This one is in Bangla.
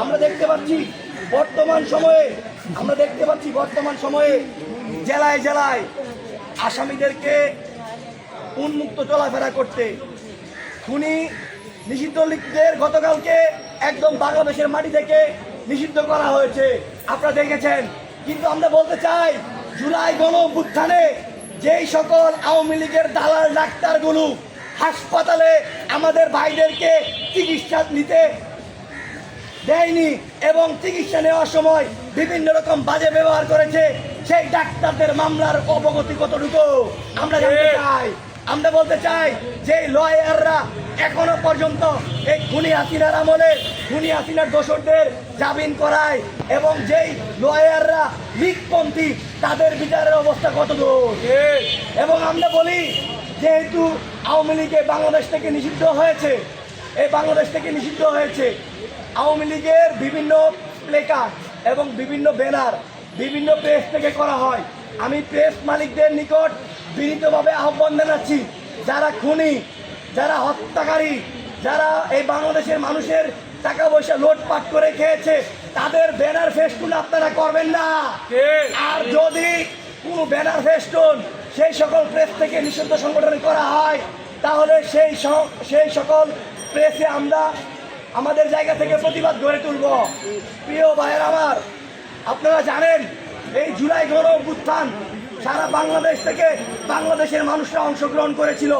আমরা দেখতে পাচ্ছি বর্তমান সময়ে জেলায় জেলায় আসামিদেরকে উন্মুক্ত চলাফেরা করতে খুনি নিষিদ্ধ লিগদের গতকালকে একদম বাংলাদেশের মাটি থেকে নিষিদ্ধ করা হয়েছে, আপনারা দেখেছেন। কিন্তু আমরা বলতে চাই, জুলাই গণ অভ্যুত্থানে যেই সকল আওয়ামী লীগের দালাল ডাক্তারগুলো হাসপাতালে আমাদের ভাইদেরকে চিকিৎসা নিতে দেয়নি এবং চিকিৎসা নেওয়ার সময় বিভিন্ন রকম বাজে ব্যবহার করেছে, সেই ডাক্তারদের মামলার অবগতি কতটুকু আমরা জানতে চাই। আমরা বলতে চাই যে লয়াররা এখনো পর্যন্ত এই খুনি হাসিনার আমলে খুনি হাসিনার দোষরদের জামিন করায় এবং যেই লয়াররা লীগপন্থী তাদের বিচারের অবস্থা কতদূর। এবং আমরা বলি, যেহেতু আওয়ামী লীগে বাংলাদেশ থেকে নিষিদ্ধ হয়েছে, আওয়ামী লীগের বিভিন্ন প্লেকার্ড এবং বিভিন্ন ব্যানার বিভিন্ন প্রেস থেকে করা হয়। আমি প্রেস মালিকদের নিকট বিনীতভাবে আহ্বান জানাচ্ছি, যারা খুনি, যারা হত্যাকারী, যারা এই বাংলাদেশের মানুষের টাকা পয়সা লুটপাট করে খেয়েছে, তাদের ব্যানার ফেস্টুন আপনারা করবেন না। আর যদি কোনো ব্যানার ফেস্টুন সেই সকল প্রেস থেকে নিষিদ্ধ সংগঠন করা হয়, তাহলে সেই সকল প্রেসে আমরা আমাদের জায়গা থেকে প্রতিবাদ গড়ে তুলব। প্রিয় ভাইয়ের আমার, আপনারা জানেন এই জুলাই গণ অভ্যুত্থান সারা বাংলাদেশ থেকে বাংলাদেশের মানুষরা অংশগ্রহণ করেছিল।